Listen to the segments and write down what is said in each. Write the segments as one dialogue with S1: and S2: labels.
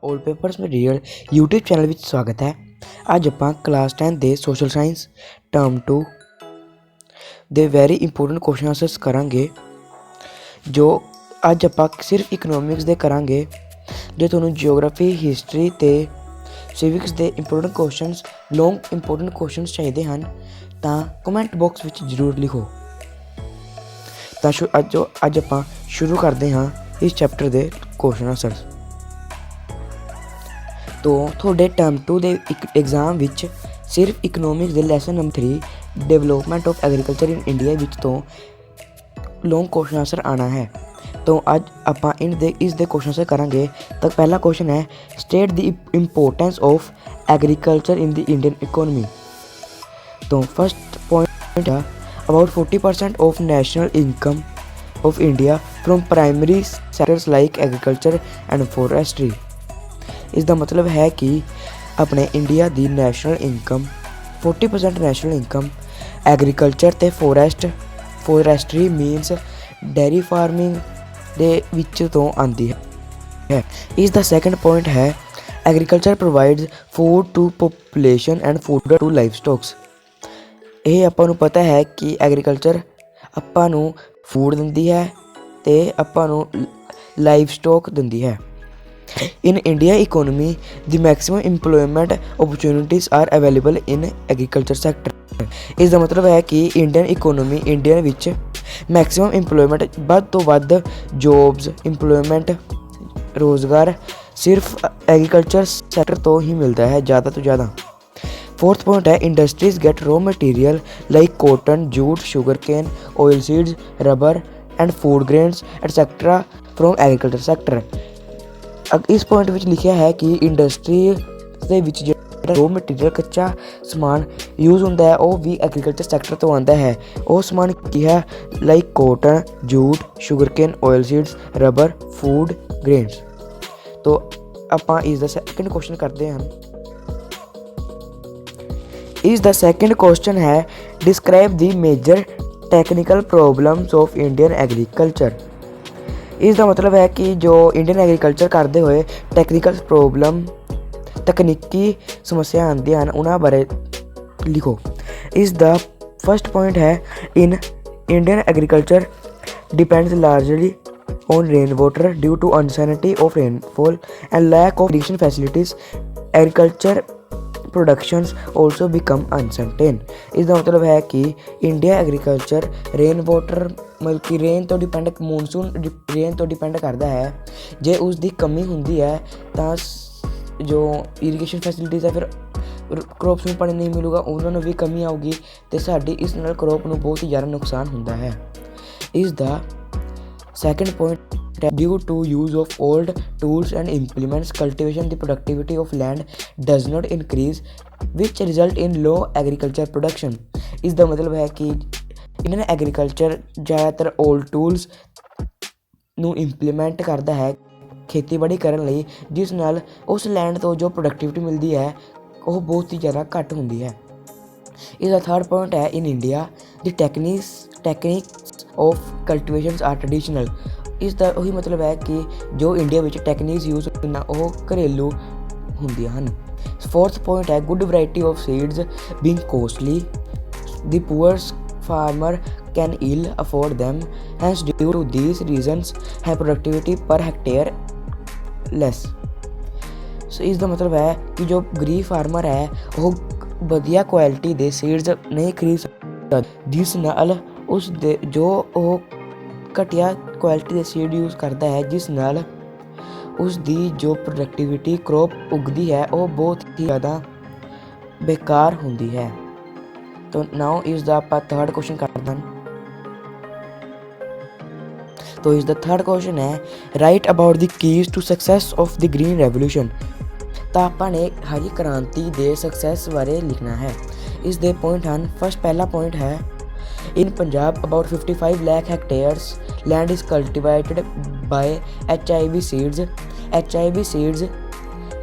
S1: All papers material YouTube channel ਵਿੱਚ ਸਵਾਗਤ ਹੈ। ਅੱਜ ਆਪਾਂ ਕਲਾਸ 10 ਦੇ ਸੋਸ਼ਲ ਸਾਇੰਸ ਟਰਮ 2 ਦੇ ਵੈਰੀ ਇੰਪੋਰਟੈਂਟ ਕੁਐਸਚਨ ਆਨਸਰਸ ਕਰਾਂਗੇ। ਜੋ ਅੱਜ ਆਪਾਂ ਸਿਰਫ ਇਕਨੋਮਿਕਸ ਦੇ ਕਰਾਂਗੇ। ਜੇ ਤੁਹਾਨੂੰ ਜਿਓਗ੍ਰਾਫੀ ਹਿਸਟਰੀ ਤੇ ਸਿਵਿਕਸ ਦੇ ਇੰਪੋਰਟੈਂਟ ਕੁਐਸਚਨਸ ਲੌਂਗ ਇੰਪੋਰਟੈਂਟ ਕੁਐਸਚਨਸ ਚਾਹੀਦੇ ਹਨ ਤਾਂ ਕਮੈਂਟ ਬਾਕਸ ਵਿੱਚ ਜ਼ਰੂਰ ਲਿਖੋ। ਤਾਂ ਅੱਜ ਆਪਾਂ ਸ਼ੁਰੂ ਕਰਦੇ ਹਾਂ ਇਸ ਚੈਪਟਰ ਦੇ ਕੁਐਸਚਨ ਆਨਸਰਸ। तो थोड़े टर्म 2 ਦੇ एग्जाम ਵਿੱਚ ਸਿਰਫ ਇਕਨੋਮਿਕਸ ਦੇ lesson number 3 development of agriculture in India ਵਿੱਚ ਤੋਂ ਲੌਂਗ ਕੁਐਸਚਨ ਆਨਸਰ ਆਣਾ ਹੈ। तो ਅੱਜ ਆਪਾਂ ਇਸ ਦੇ ਕੁਐਸਚਨ ਆਨਸਰ ਕਰਾਂਗੇ। ਤਾਂ ਪਹਿਲਾ ਕੁਐਸਚਨ ਹੈ state the importance of agriculture in the Indian economy. तो फर्स्ट पॉइंट है about 40% of national income of India from primary sectors like agriculture and forestry. ਇਸ ਦਾ ਮਤਲਬ ਹੈ ਕਿ ਆਪਣੇ ਇੰਡੀਆ ਦੀ national income 40% national income agriculture ਅਤੇ ਫੋਰੈਸਟਰੀ ਮੀਨਸ ਡੇਅਰੀ ਫਾਰਮਿੰਗ ਦੇ ਵਿੱਚ ਤੋਂ ਆਉਂਦੀ ਹੈ। ਇਸ ਦਾ ਸੈਕੰਡ ਪੁਆਇੰਟ ਹੈ agriculture provides food to population and food to live stocks. ਇਹ ਆਪਾਂ ਨੂੰ ਪਤਾ ਹੈ ਕਿ ਐਗਰੀਕਲਚਰ ਆਪਾਂ ਨੂੰ ਫੂਡ ਦਿੰਦੀ ਹੈ ਅਤੇ ਆਪਾਂ ਨੂੰ ਲਾਈਵ ਸਟੋਕ ਦਿੰਦੀ ਹੈ। In India economy, the maximum employment opportunities are available in agriculture sector। ਇਸ ਦਾ ਮਤਲਬ ਹੈ ਕਿ ਇੰਡੀਆ ਵਿੱਚ ਮੈਕਸਿਮਮ ਇੰਪਲੋਇਮੈਂਟ ਵੱਧ ਤੋਂ ਵੱਧ ਜੋਬਸ ਇੰਪਲੋਇਮੈਂਟ ਰੋਜ਼ਗਾਰ ਸਿਰਫ ਐਗਰੀਕਲਚਰ ਸੈਕਟਰ ਤੋਂ ਹੀ ਮਿਲਦਾ ਹੈ ਜ਼ਿਆਦਾ ਤੋਂ ਜ਼ਿਆਦਾ। फोर्थ पॉइंट है industries get raw material like cotton jute sugar cane oil seeds rubber and food grains etcetera from agriculture sector. इस पॉइंट ਵਿੱਚ ਲਿਖਿਆ ਹੈ ਕਿ ਇੰਡਸਟਰੀ ਦੇ ਵਿੱਚ ਜਿਹੜਾ ਰੋ ਮਟੀਰੀਅਲ ਕੱਚਾ ਸਮਾਨ ਯੂਜ਼ ਹੁੰਦਾ ਹੈ ਉਹ ਵੀ ਐਗਰੀਕਲਚਰ ਸੈਕਟਰ ਤੋਂ ਆਉਂਦਾ ਹੈ। ਉਹ ਸਮਾਨ ਕੀ ਹੈ like cotton jute sugarcane oilseeds rubber food grains. ਤੋਂ ਆਪਾਂ ਇਸ ਦਾ ਸੈਕੰਡ ਕੁਐਸਚਨ ਕਰਦੇ ਹਾਂ। ਇਸ ਦਾ ਸੈਕੰਡ ਕੁਐਸਚਨ ਹੈ describe the major technical problems of Indian agriculture. ਇਸ ਦਾ ਮਤਲਬ ਹੈ ਕਿ ਜੋ ਇੰਡੀਅਨ ਐਗਰੀਕਲਚਰ ਕਰਦੇ ਹੋਏ ਟੈਕਨੀਕਲ ਪ੍ਰੋਬਲਮ ਤਕਨੀਕੀ ਸਮੱਸਿਆ ਆਉਂਦੀਆਂ ਹਨ ਉਹਨਾਂ ਬਾਰੇ ਲਿਖੋ। ਇਸ ਦਾ ਫਸਟ ਪੁਆਇੰਟ ਹੈ in Indian agriculture depends largely on rain water due to uncertainty of rainfall and lack of irrigation facilities agriculture productions also become uncertain. ਇਸ ਦਾ ਮਤਲਬ ਹੈ ਕਿ ਇੰਡੀਆ ਐਗਰੀਕਲਚਰ ਰੇਨ ਵਾਟਰ ਮਤਲਬ ਕਿ ਰੇਨ ਤੋਂ ਮੌਨਸੂਨ ਰੇਨ ਤੋਂ ਡਿਪੈਂਡ ਕਰਦਾ ਹੈ। ਜੇ ਉਸ ਦੀ ਕਮੀ ਹੁੰਦੀ ਹੈ ਤਾਂ ਜੋ ਇਰੀਗੇਸ਼ਨ ਫੈਸਿਲਿਟੀਜ਼ ਹੈ ਫਿਰ ਕਰੋਪਸ ਨੂੰ ਪਾਣੀ ਨਹੀਂ ਮਿਲੂਗਾ ਉਹਨਾਂ ਨੂੰ ਵੀ ਕਮੀ ਆਊਗੀ ਅਤੇ ਸਾਡੀ ਇਸ ਨਾਲ ਕਰੋਪ ਨੂੰ ਬਹੁਤ ਹੀ ਜ਼ਿਆਦਾ ਨੁਕਸਾਨ ਹੁੰਦਾ ਹੈ। ਇਸ ਦਾ second point due to use of old tools and implements cultivation the productivity of land does not increase which result in low agriculture production। ਇਸ ਦਾ ਮਤਲਬ ਹੈ ਕਿ ਇੰਡੀਅਨ ਐਗਰੀਕਲਚਰ ਜ਼ਿਆਦਾਤਰ ਓਲਡ ਟੂਲਸ ਨੂੰ ਇੰਪਲੀਮੈਂਟ ਕਰਦਾ ਹੈ ਖੇਤੀਬਾੜੀ ਕਰਨ ਲਈ ਜਿਸ ਨਾਲ ਉਸ ਲੈਂਡ ਤੋਂ ਜੋ ਪ੍ਰੋਡਕਟਿਵਿਟੀ ਮਿਲਦੀ ਹੈ ਉਹ ਬਹੁਤ ਹੀ ਜ਼ਿਆਦਾ ਘੱਟ ਹੁੰਦੀ ਹੈ। ਇਸ ਦਾ ਥਰਡ ਪੁਆਇੰਟ ਹੈ in India the techniques of ਕਲਟੀਵੇਸ਼ਨਸ R traditional. ਇਸ ਦਾ ਉਹੀ ਮਤਲਬ ਹੈ ਕਿ ਜੋ ਇੰਡੀਆ ਵਿੱਚ ਟੈਕਨੀਕਸ ਯੂਜ਼ ਹੁੰਦੀਆਂ ਉਹ ਘਰੇਲੂ ਹੁੰਦੀਆਂ ਹਨ। ਫੋਰਥ ਪੁਆਇੰਟ ਹੈ good variety of seeds being costly the poor farmer can ill afford them hence due to these reasons have productivity per hectare less। ਸੋ ਇਸ ਦਾ ਮਤਲਬ ਹੈ ਕਿ ਜੋ ਗਰੀਬ ਫਾਰਮਰ ਹੈ ਉਹ ਵਧੀਆ ਕੁਆਲਿਟੀ ਦੇ ਸੀਡਸ ਨਹੀਂ ਖਰੀਦ ਸਕਦਾ ਜਿਸ ਨਾਲ ਉਸ ਦੇ ਜੋ ਉਹ ਘਟੀਆ ਕੁਆਲਿਟੀ ਦੇ ਸੀਡ ਯੂਜ਼ ਕਰਦਾ ਹੈ ਜਿਸ ਨਾਲ ਉਸ ਦੀ ਜੋ ਪ੍ਰੋਡਕਟਿਵਿਟੀ ਕਰੋਪ ਉਗਦੀ ਹੈ ਉਹ ਬਹੁਤ ਹੀ ਜ਼ਿਆਦਾ ਬੇਕਾਰ ਹੁੰਦੀ ਹੈ। तो now is the ਆਪਾਂ थर्ड क्वेश्चन करते हैं। तो is the third question है write about the keys to success of the green revolution। ਤਾਂ ਆਪਾਂ ਨੇ ਹਰੀ ਕ੍ਰਾਂਤੀ ਦੇ ਸਕਸੈਸ ਬਾਰੇ ਲਿਖਣਾ ਹੈ। ਇਸ ਦੇ ਪੁਆਇੰਟ ਹਨ ਪਹਿਲਾ ਪੁਆਇੰਟ ਹੈ in Punjab about 55 lakh hectares land is cultivated by HIV seeds। HIV seeds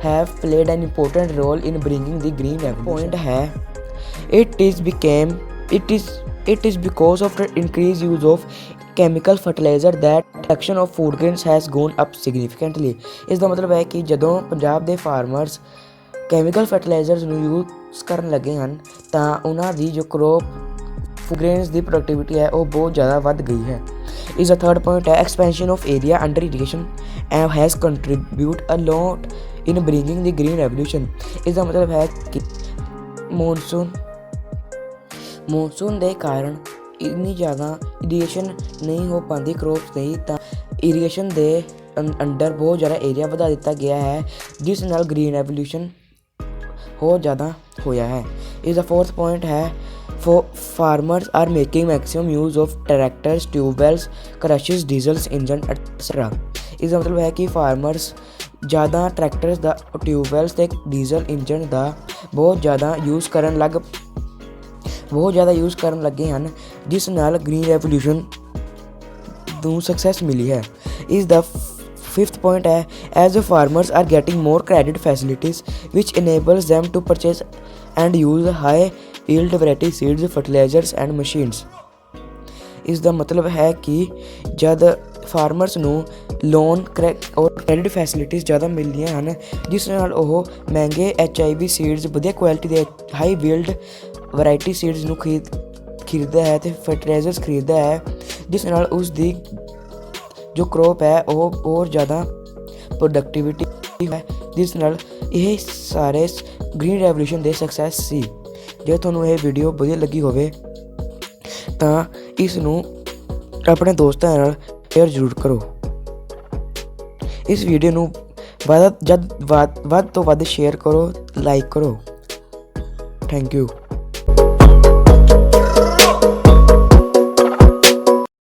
S1: have played an important role in bringing the green revolution। point है it is because of the increased use of chemical fertilizer that production of food grains has gone up significantly। ਇਸ ਦਾ ਮਤਲਬ ਹੈ ਕਿ ਜਦੋਂ ਪੰਜਾਬ ਦੇ farmers chemical fertilisers ਨੂੰ use ਕਰਨ ਲੱਗੇ ਹਨ ਤਾਂ ਉਹਨਾਂ ਦੀ ਜੋ ਕਰੋਪ ਫੂਡ ਗ੍ਰੇਨਸ ਦੀ ਪ੍ਰੋਡਕਟਿਵਿਟੀ ਹੈ ਉਹ ਬਹੁਤ ਜ਼ਿਆਦਾ ਵੱਧ ਗਈ ਹੈ। ਇਸ ਦਾ ਥਰਡ ਪੁਆਇੰਟ ਹੈ expansion of area under irrigation has contribute a lot in bringing the green revolution. ਇਸ ਦਾ ਮਤਲਬ ਹੈ ਕਿ ਮੌਨਸੂਨ ਦੇ ਕਾਰਨ ਇੰਨੀ ਜ਼ਿਆਦਾ ਇਰੀਗੇਸ਼ਨ ਨਹੀਂ ਹੋ ਪਾਉਂਦੀ ਕਰੋਪਸ ਨਹੀਂ, ਤਾਂ ਇਰੀਗੇਸ਼ਨ ਦੇ ਅੰਡਰ ਬਹੁਤ ਜ਼ਿਆਦਾ ਏਰੀਆ ਵਧਾ ਦਿੱਤਾ ਗਿਆ ਹੈ ਜਿਸ ਨਾਲ ਗ੍ਰੀਨ ਰੈਵੋਲੂਸ਼ਨ ਹੋਰ ਜ਼ਿਆਦਾ ਹੋਇਆ ਹੈ। ਇਸ ਦਾ ਫੋਰਥ ਪੁਆਇੰਟ ਹੈ farmers are making maximum use of tractors, tubewells, crushes, diesels, engine etc। ਇਸ ਦਾ ਮਤਲਬ ਹੈ ਕਿ ਫਾਰਮਰਸ ਜ਼ਿਆਦਾ ਟਰੈਕਟਰਸ ਦਾ, ਟਿਊਬਵੈਲਸ ਅਤੇ ਡੀਜ਼ਲ ਇੰਜਨ ਦਾ ਬਹੁਤ ਜ਼ਿਆਦਾ ਯੂਜ਼ ਕਰਨ ਲੱਗੇ ਹਨ ਜਿਸ ਨਾਲ ਗ੍ਰੀਨ ਰੈਵੋਲੂਸ਼ਨ ਨੂੰ ਸਕਸੈਸ ਮਿਲੀ ਹੈ। ਇਸ ਦਾ ਫਿਫਥ ਪੁਆਇੰਟ ਹੈ as farmers are getting more credit facilities which enables them to purchase and use high yield variety seeds, fertilizers and machines। ਇਸ ਦਾ ਮਤਲਬ ਹੈ ਕਿ ਜਦ ਫਾਰਮਰਸ ਨੂੰ ਲੋਨ ਔਰ ਕ੍ਰੈਡਿਟ ਫੈਸਿਲਿਟੀਜ਼ ਜ਼ਿਆਦਾ ਮਿਲਦੀਆਂ ਹਨ ਜਿਸ ਨਾਲ ਉਹ ਮਹਿੰਗੇ HIV ਸੀਡਸ, ਵਧੀਆ ਕੁਆਲਿਟੀ ਦੇ ਹਾਈ ਯੀਲਡ ਵੈਰਾਈਟੀ ਸੀਡਸ ਨੂੰ ਖਰੀਦਦਾ ਹੈ ਅਤੇ ਫਰਟੀਲਾਈਜ਼ਰਸ ਖਰੀਦਦਾ ਹੈ ਜਿਸ ਨਾਲ ਉਸ ਦੀ ਜੋ ਕਰੋਪ ਹੈ ਉਹ ਹੋਰ ਜ਼ਿਆਦਾ ਪ੍ਰੋਡਕਟਿਵਿਟੀ ਹੈ ਜਿਸ ਨਾਲ ਇਹ ਸਾਰੇ ਗ੍ਰੀਨ ਰੈਵੋਲੂਸ਼ਨ ਦੇ ਸਕਸੈਸ ਸੀ। ਜੇ ਤੁਹਾਨੂੰ ਇਹ ਵੀਡੀਓ ਵਧੀਆ ਲੱਗੀ ਹੋਵੇ ਤਾਂ ਇਸ ਨੂੰ ਆਪਣੇ ਦੋਸਤਾਂ ਨਾਲ ਸ਼ੇਅਰ ਜ਼ਰੂਰ ਕਰੋ। ਇਸ ਵੀਡੀਓ ਨੂੰ ਵੱਧ ਤੋਂ ਵੱਧ ਸ਼ੇਅਰ ਕਰੋ, ਲਾਈਕ ਕਰੋ। Thank you.